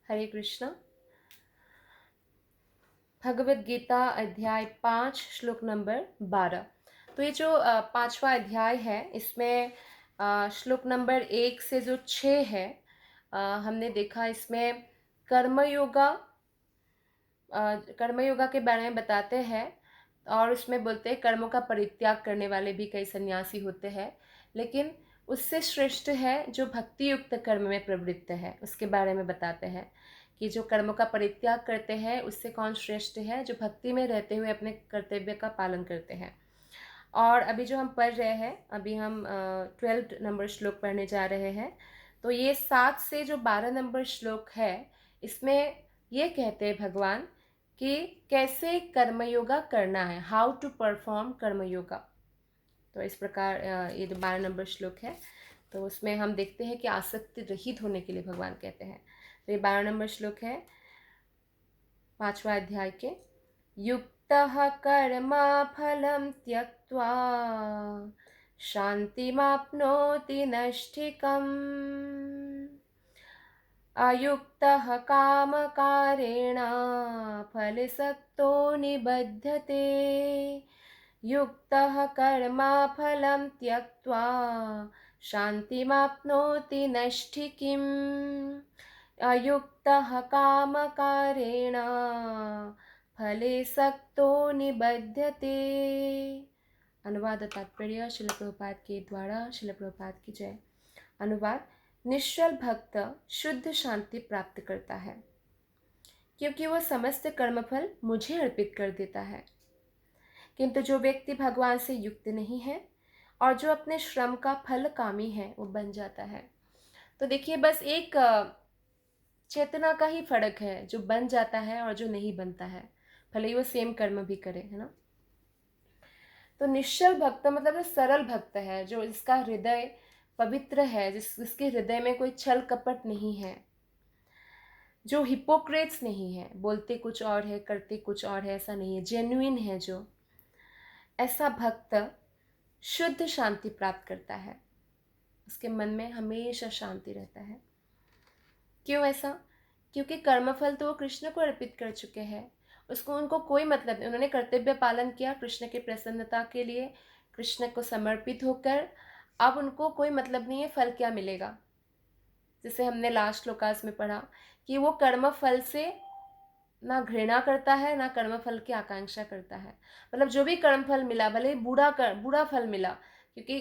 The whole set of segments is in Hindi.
हरे कृष्णा। भगवद गीता अध्याय 5 श्लोक नंबर 12। तो ये जो पांचवा अध्याय है इसमें श्लोक नंबर 1 से जो 6 है, हमने देखा इसमें कर्मयोगा कर्मयोगा के बारे में बताते हैं। और उसमें बोलते हैं कर्मों का परित्याग करने वाले भी कई सन्यासी होते हैं, लेकिन उससे श्रेष्ठ है जो भक्ति युक्त कर्म में प्रवृत्त है। उसके बारे में बताते हैं कि जो कर्मों का परित्याग करते हैं उससे कौन श्रेष्ठ है, जो भक्ति में रहते हुए अपने कर्तव्य का पालन करते हैं। और अभी जो हम पढ़ रहे हैं, अभी हम 12 नंबर श्लोक पढ़ने जा रहे हैं। तो ये 7 से जो 12 नंबर श्लोक है इसमें ये कहते हैं भगवान कि कैसे कर्मयोगा करना है, हाउ टू परफॉर्म कर्मयोगा। तो इस प्रकार ये जो 12 नंबर श्लोक है तो उसमें हम देखते हैं कि आसक्ति रहित होने के लिए भगवान कहते हैं। तो ये 12 नंबर श्लोक है 5वां अध्याय के। युक्तः कर्मा फलं त्यक्त्वा शान्तिमाप्नोति नैष्ठिकम् अयुक्तः कामकारेण फलसक्तो निबध्यते युक्तः कर्मा फलं त्यक्त्वा शान्तिमाप्नोति नैष्ठिकीम् अयुक्तः कामकारेण फले सक्तो निबध्यते। अनुवाद तात्पर्य श्रील प्रभुपाद के द्वारा। श्रील प्रभुपाद की जय। अनुवाद। निश्चल भक्त शुद्ध शांति प्राप्त करता है क्योंकि वह समस्त कर्मफल मुझे अर्पित कर देता है, किंतु जो व्यक्ति भगवान से युक्त नहीं है और जो अपने श्रम का फल कामी है वो बन जाता है। तो देखिए, बस एक चेतना का ही फर्क है, जो बन जाता है और जो नहीं बनता है, भले ही वो सेम कर्म भी करे, है ना। तो निश्चल भक्त मतलब जो सरल भक्त है, जो जिसका हृदय पवित्र है, जिसके हृदय में कोई छल कपट नहीं है, जो हिपोक्रेट्स नहीं है, बोलते कुछ और है करते कुछ और है, ऐसा नहीं है, जेन्युइन है, जो ऐसा भक्त शुद्ध शांति प्राप्त करता है। उसके मन में हमेशा शांति रहता है। क्यों ऐसा? क्योंकि कर्मफल तो वो कृष्ण को अर्पित कर चुके हैं, उसको उनको कोई मतलब नहीं। उन्होंने कर्तव्य पालन किया कृष्ण की प्रसन्नता के लिए, कृष्ण को समर्पित होकर। अब उनको कोई मतलब नहीं है फल क्या मिलेगा। जैसे हमने लास्ट श्लोकास में पढ़ा कि वो कर्म फल से ना घृणा करता है ना कर्म फल की आकांक्षा करता है। मतलब जो भी कर्म फल मिला, भले ही बुरा फल मिला, क्योंकि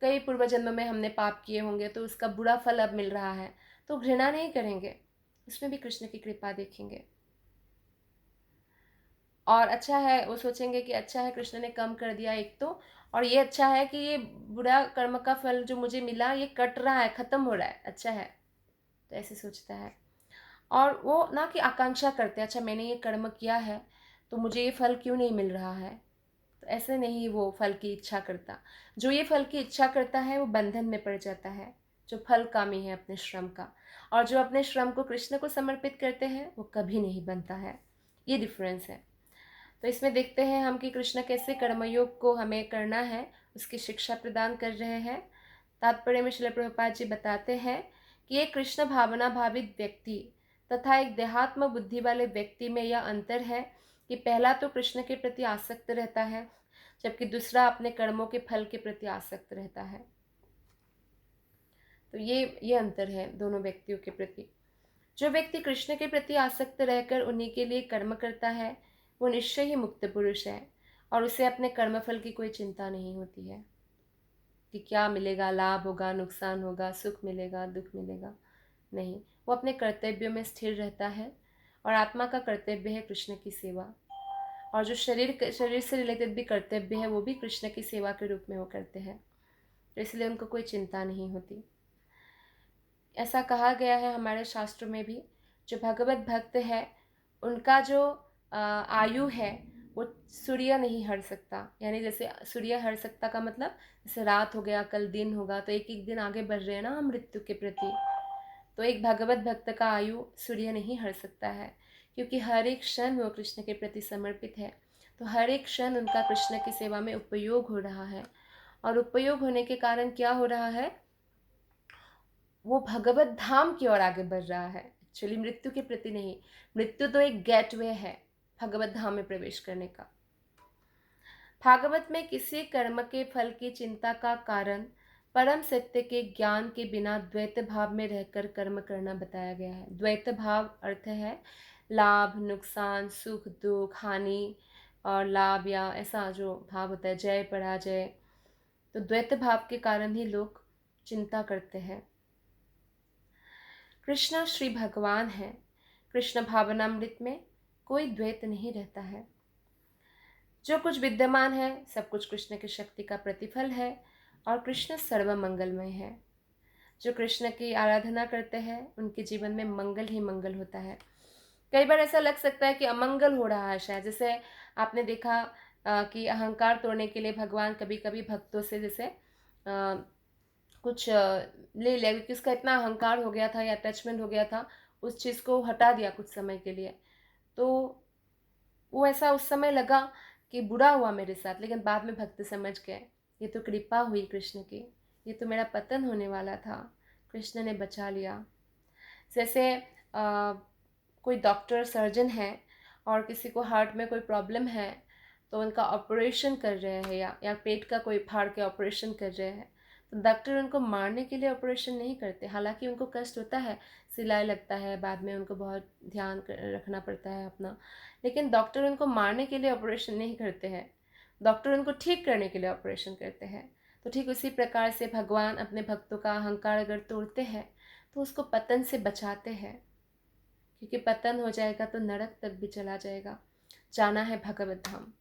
कई पूर्व जन्म में हमने पाप किए होंगे तो उसका बुरा फल अब मिल रहा है, तो घृणा नहीं करेंगे, उसमें भी कृष्ण की कृपा देखेंगे। और अच्छा है, वो सोचेंगे कि अच्छा है कृष्ण ने कम कर दिया एक तो, और ये अच्छा है कि ये बुरा कर्म का फल जो मुझे मिला ये कट रहा है, खत्म हो रहा है, अच्छा है। तो ऐसे सोचता है। और वो ना कि आकांक्षा करते हैं, अच्छा मैंने ये कर्म किया है तो मुझे ये फल क्यों नहीं मिल रहा है। तो ऐसे नहीं वो फल की इच्छा करता। जो ये फल की इच्छा करता है वो बंधन में पड़ जाता है, जो फल कामी है अपने श्रम का। और जो अपने श्रम को कृष्ण को समर्पित करते हैं वो कभी नहीं बनता है। ये डिफरेंस है। तो इसमें देखते हैं हम कि कृष्ण कैसे कर्मयोग को हमें करना है उसकी शिक्षा प्रदान कर रहे हैं। तात्पर्य में श्रील प्रभुपाद जी बताते हैं कि एक कृष्ण भावना भावित व्यक्ति तथा एक देहात्म बुद्धि वाले व्यक्ति में यह अंतर है कि पहला तो कृष्ण के प्रति आसक्त रहता है, जबकि दूसरा अपने कर्मों के फल के प्रति आसक्त रहता है। तो ये अंतर है दोनों व्यक्तियों के प्रति। जो व्यक्ति कृष्ण के प्रति आसक्त रहकर उन्हीं के लिए कर्म करता है वो निश्चय ही मुक्त पुरुष है, और उसे अपने कर्मफल की कोई चिंता नहीं होती है कि क्या मिलेगा, लाभ होगा, नुकसान होगा, सुख मिलेगा, दुख मिलेगा। नहीं, वो अपने कर्तव्यों में स्थिर रहता है। और आत्मा का कर्तव्य है कृष्ण की सेवा, और जो शरीर से रिलेटेड भी कर्तव्य है वो भी कृष्ण की सेवा के रूप में वो करते हैं। तो इसलिए उनको कोई चिंता नहीं होती। ऐसा कहा गया है हमारे शास्त्रों में भी, जो भगवत भक्त है उनका जो आयु है वो सूर्य नहीं हर सकता। यानी जैसे सूर्य हर सकता का मतलब जैसे रात हो गया, कल दिन होगा, तो एक एक दिन आगे बढ़ रहे हैं ना हम मृत्यु के प्रति। तो एक भगवत भक्त का आयु सूर्य नहीं हर सकता है, क्योंकि हर एक क्षण वो कृष्ण के प्रति समर्पित है। तो हर एक क्षण उनका कृष्ण की सेवा में उपयोग हो रहा है, और उपयोग होने के कारण क्या हो रहा है, वो भगवत धाम की ओर आगे बढ़ रहा है। एक्चुअली मृत्यु के प्रति नहीं, मृत्यु तो एक गेटवे है भगवत धाम में प्रवेश करने का। भागवत में किसी कर्म के फल की चिंता का कारण परम सत्य के ज्ञान के बिना द्वैत भाव में रहकर कर्म करना बताया गया है। द्वैत भाव अर्थ है लाभ, नुकसान, सुख, दुख, हानि और लाभ, या ऐसा जो भाव होता है जय पराजय। तो द्वैत भाव के कारण ही लोग चिंता करते हैं। कृष्ण श्री भगवान है। कृष्ण भावनामृत में कोई द्वैत नहीं रहता है। जो कुछ विद्यमान है सब कुछ कृष्ण की शक्ति का प्रतिफल है और कृष्ण सर्व मंगलमय है। जो कृष्ण की आराधना करते हैं उनके जीवन में मंगल ही मंगल होता है। कई बार ऐसा लग सकता है कि अमंगल हो रहा है शायद, जैसे आपने देखा कि अहंकार तोड़ने के लिए भगवान कभी कभी भक्तों से जैसे कुछ ले लिया, क्योंकि उसका इतना अहंकार हो गया था या अटैचमेंट हो गया था, उस चीज़ को हटा दिया कुछ समय के लिए। तो वो ऐसा उस समय लगा कि बुरा हुआ मेरे साथ, लेकिन बाद में भक्त समझ गए ये तो कृपा हुई कृष्ण की, ये तो मेरा पतन होने वाला था, कृष्ण ने बचा लिया। जैसे कोई डॉक्टर सर्जन है और किसी को हार्ट में कोई प्रॉब्लम है तो उनका ऑपरेशन कर रहे हैं, या पेट का कोई फाड़ के ऑपरेशन कर रहे हैं, तो डॉक्टर उनको मारने के लिए ऑपरेशन नहीं करते। हालांकि उनको कष्ट होता है, सिलाई लगता है, बाद में उनको बहुत ध्यान रखना पड़ता है अपना, लेकिन डॉक्टर उनको मारने के लिए ऑपरेशन नहीं करते हैं, डॉक्टर उनको ठीक करने के लिए ऑपरेशन करते हैं। तो ठीक उसी प्रकार से भगवान अपने भक्तों का अहंकार अगर तोड़ते हैं तो उसको पतन से बचाते हैं, क्योंकि पतन हो जाएगा तो नरक तक भी चला जाएगा, जाना है भगवत धाम।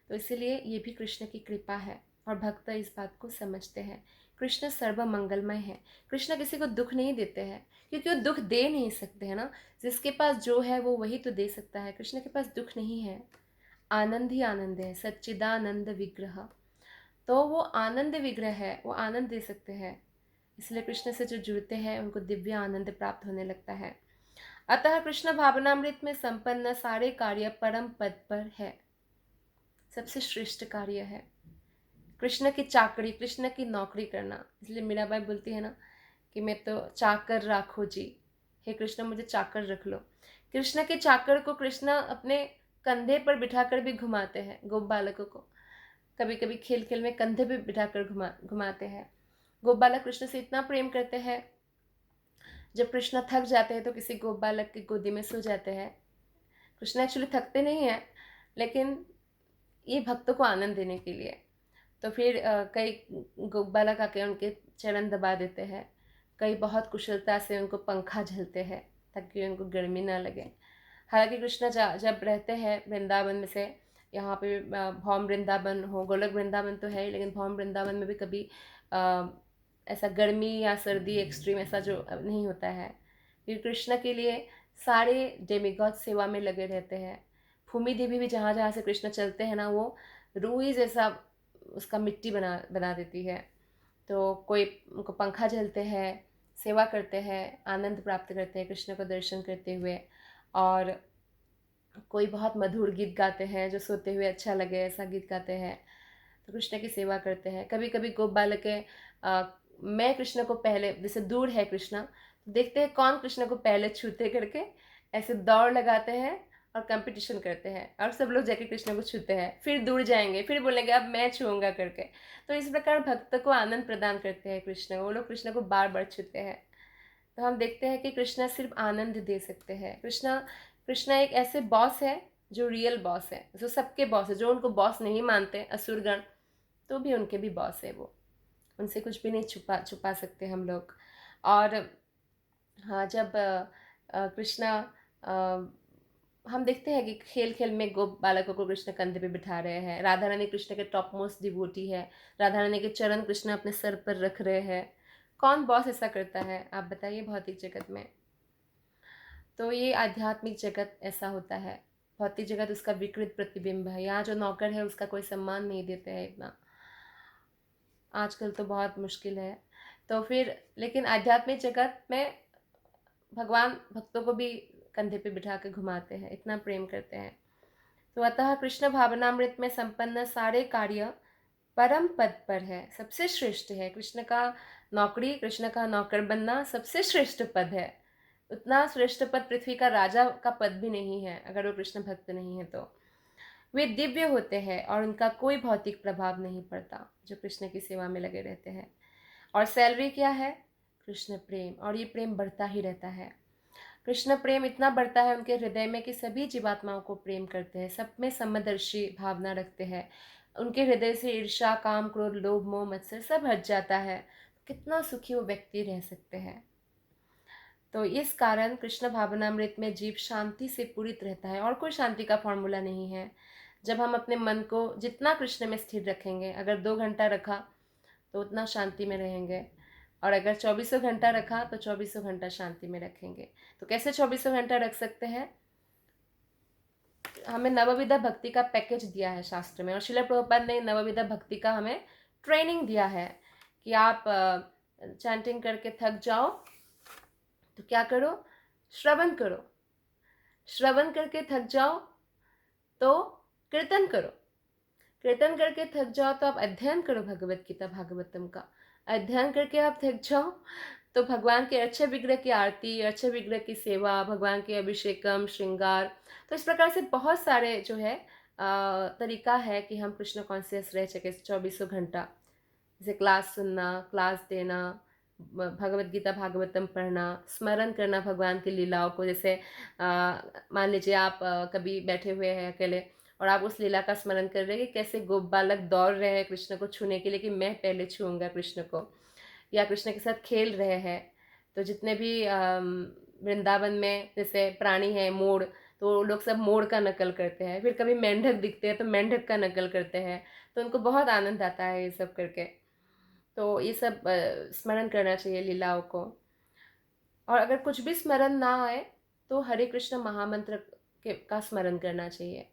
तो इसीलिए ये भी कृष्ण की कृपा है और भक्त इस बात को समझते हैं। कृष्ण सर्व मंगलमय है। कृष्ण किसी को दुख नहीं देते हैं, क्योंकि वो दुख दे नहीं सकते हैं ना। जिसके पास जो है वो वही तो दे सकता है। कृष्ण के पास दुख नहीं है, आनंद ही आनंद है, सच्चिदानंद विग्रह। तो वो आनंद विग्रह है, वो आनंद दे सकते हैं। इसलिए कृष्ण से जो जुड़ते हैं उनको दिव्य आनंद प्राप्त होने लगता है। अतः कृष्ण भावनामृत में संपन्न सारे कार्य परम पद पर है, सबसे श्रेष्ठ कार्य है। कृष्ण की चाकरी, कृष्ण की नौकरी करना। इसलिए मीराबाई बोलती है ना कि मैं तो चाकर राखो जी, हे कृष्ण मुझे चाकर रख लो। कृष्ण के चाकर को कृष्ण अपने कंधे पर बिठाकर भी घुमाते हैं। गोप बालकों को कभी कभी खेल खेल में कंधे पे बिठाकर घुमाते हैं। गोप बालक कृष्ण से इतना प्रेम करते हैं, जब कृष्ण थक जाते हैं तो किसी गोप बालक की गोदी में सो जाते हैं। कृष्ण एक्चुअली थकते नहीं हैं, लेकिन ये भक्तों को आनंद देने के लिए। तो फिर कई गोप बालक आके उनके चरण दबा देते हैं, कई बहुत कुशलता से उनको पंखा झलते हैं ताकि उनको गर्मी ना लगे। हालांकि कृष्ण जब रहते हैं वृंदावन में से, यहाँ पे भौम वृंदावन हो, गोलक वृंदावन तो है ही, लेकिन भौम वृंदावन में भी कभी ऐसा गर्मी या सर्दी एक्सट्रीम ऐसा जो नहीं होता है। फिर कृष्ण के लिए सारे डेमिगॉड सेवा में लगे रहते हैं। भूमि देवी भी जहाँ जहाँ से कृष्ण चलते हैं ना, वो रूई जैसा उसका मिट्टी बना देती है। तो कोई उनको पंखा झलते हैं, सेवा करते हैं, आनंद प्राप्त करते हैं कृष्ण को दर्शन करते हुए। और कोई बहुत मधुर गीत गाते हैं जो सोते हुए अच्छा लगे, ऐसा गीत गाते हैं, तो कृष्ण की सेवा करते हैं। कभी कभी गोप बालक मैं कृष्ण को पहले, जैसे दूर है कृष्ण तो देखते हैं कौन कृष्ण को पहले छूते करके, ऐसे दौड़ लगाते हैं और कंपटीशन करते हैं, और सब लोग जाके कृष्ण को छूते हैं, फिर दूर जाएंगे, फिर बोलेंगे अब मैं छूऊंगा करके। तो इस प्रकार भक्त को आनंद प्रदान करते हैं कृष्ण, वो लोग कृष्ण को बार बार छूते हैं। तो हम देखते हैं कि कृष्ण सिर्फ आनंद दे सकते हैं। कृष्ण एक ऐसे बॉस है जो रियल बॉस है, जो सबके बॉस है। जो उनको बॉस नहीं मानते असुरगण, तो भी उनके भी बॉस है वो, उनसे कुछ भी नहीं छुपा सकते हम लोग। और हाँ, जब कृष्ण हम देखते हैं कि खेल खेल में गोप बालकों को कृष्ण कंधे पे बिठा रहे हैं। राधा रानी कृष्ण के टॉप मोस्ट डिवोटी है, राधा रानी के चरण कृष्ण अपने सर पर रख रहे हैं। कौन बॉस ऐसा करता है आप बताइए भौतिक जगत में? तो ये आध्यात्मिक जगत ऐसा होता है। भौतिक जगत उसका विकृत प्रतिबिंब है। यहाँ जो नौकर है उसका कोई सम्मान नहीं देते हैं इतना, आजकल तो बहुत मुश्किल है। तो फिर लेकिन आध्यात्मिक जगत में भगवान भक्तों को भी कंधे पे बिठा के घुमाते हैं, इतना प्रेम करते हैं। तो अतः कृष्ण भावनामृत में संपन्न सारे कार्य परम पद पर है, सबसे श्रेष्ठ है। कृष्ण का नौकरी, कृष्ण का नौकर बनना सबसे श्रेष्ठ पद है। उतना श्रेष्ठ पद पृथ्वी का राजा का पद भी नहीं है अगर वो कृष्ण भक्त नहीं है तो। वे दिव्य होते हैं और उनका कोई भौतिक प्रभाव नहीं पड़ता जो कृष्ण की सेवा में लगे रहते हैं। और सैलरी क्या है? कृष्ण प्रेम, और ये प्रेम बढ़ता ही रहता है। कृष्ण प्रेम इतना बढ़ता है उनके हृदय में कि सभी जीवात्माओं को प्रेम करते हैं, सब में समदर्शी भावना रखते हैं। उनके हृदय से ईर्ष्या, काम, क्रोध, लोभ, मोह, मत्सर सब हट जाता है। कितना सुखी वो व्यक्ति रह सकते हैं। तो इस कारण कृष्ण भावनामृत में जीव शांति से पूरित रहता है। और कोई शांति का फॉर्मूला नहीं है। जब हम अपने मन को जितना कृष्ण में स्थिर रखेंगे, अगर 2 घंटा रखा तो उतना शांति में रहेंगे, और अगर 2400 घंटा रखा तो 2400 घंटा शांति में रखेंगे। तो कैसे 2400 घंटा रख सकते हैं? हमें नवविधा भक्ति का पैकेज दिया है शास्त्र में, और श्रील प्रभुपाद ने नवविधा भक्ति का हमें ट्रेनिंग दिया है कि आप चैंटिंग करके थक जाओ तो क्या करो? श्रवण करो। श्रवण करके थक जाओ तो कीर्तन करो। कीर्तन करके थक जाओ तो आप अध्ययन करो भगवत गीता भागवतम का। अध्ययन करके आप थक जाओ तो भगवान के अच्छे विग्रह की आरती, अच्छे विग्रह की सेवा, भगवान के अभिषेकम, श्रृंगार। तो इस प्रकार से बहुत सारे जो है तरीका है कि हम कृष्ण कॉन्शियस रह सके 2400 घंटा। जैसे क्लास सुनना, क्लास देना, भगवत गीता भागवतम पढ़ना, स्मरण करना भगवान की लीलाओं को। जैसे मान लीजिए आप कभी बैठे हुए हैं अकेले और आप उस लीला का स्मरण कर रहे हैं कि कैसे गोप बालक दौड़ रहे हैं कृष्ण को छूने के लिए कि मैं पहले छूऊंगा कृष्ण को, या कृष्ण के साथ खेल रहे हैं। तो जितने भी वृंदावन में जैसे प्राणी हैं, मोर, तो लोग सब मोर का नकल करते हैं। फिर कभी मेंढक दिखते हैं तो मेंढक का नकल करते हैं। तो उनको बहुत आनंद आता है ये सब करके। तो ये सब स्मरण करना चाहिए लीलाओं को। और अगर कुछ भी स्मरण ना आए तो हरे कृष्ण महामंत्र का स्मरण करना चाहिए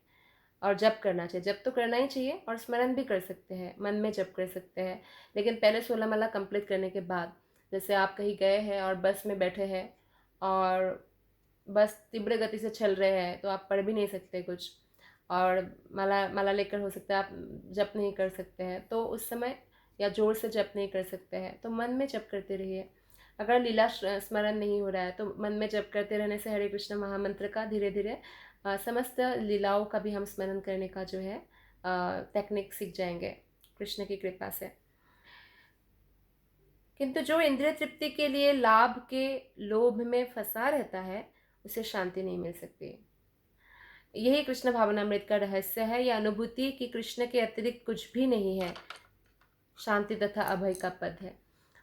और जप करना चाहिए। जप तो करना ही चाहिए और स्मरण भी कर सकते हैं, मन में जप कर सकते हैं। लेकिन पहले 16 माला कंप्लीट करने के बाद, जैसे आप कहीं गए हैं और बस में बैठे हैं और बस तीव्र गति से चल रहे हैं तो आप पढ़ भी नहीं सकते कुछ, और माला माला लेकर हो सकता है आप जप नहीं कर सकते हैं, तो उस समय या जोर से जप नहीं कर सकते हैं तो मन में जप करते रहिए। अगर लीला स्मरण नहीं हो रहा है तो मन में जप करते रहने से हरे कृष्ण महामंत्र का धीरे धीरे समस्त लीलाओं का भी हम स्मरण करने का जो है टेक्निक सीख जाएंगे कृष्ण की कृपा से। किंतु जो इंद्रिय तृप्ति के लिए लाभ के लोभ में फंसा रहता है उसे शांति नहीं मिल सकती। यही कृष्ण भावनामृत का रहस्य है, यह अनुभूति कि कृष्ण के अतिरिक्त कुछ भी नहीं है, शांति तथा अभय का पद है।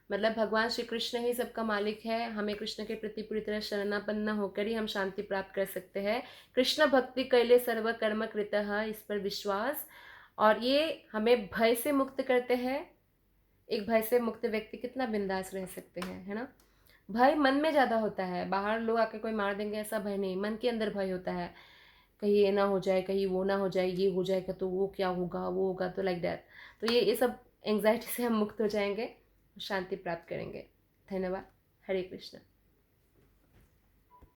मतलब भगवान श्री कृष्ण ही सबका मालिक है। हमें कृष्ण के प्रति पूरी तरह शरणापन्न होकर ही हम शांति प्राप्त कर सकते हैं। कृष्ण भक्ति कैले सर्व कर्म कृतः, इस पर विश्वास, और ये हमें भय से मुक्त करते हैं। एक भय से मुक्त व्यक्ति कितना बिंदास रह सकते हैं, है ना। भय मन में ज़्यादा होता है, बाहर लोग आके कोई मार देंगे ऐसा भय नहीं, मन के अंदर भय होता है। कहीं ये ना हो जाए, कहीं वो ना हो जाए, ये हो जाएगा तो वो क्या होगा, वो होगा, तो लाइक दैट। तो ये सब एंग्जाइटी से हम मुक्त हो जाएंगे, शांति प्राप्त करेंगे। धन्यवाद। हरे कृष्ण।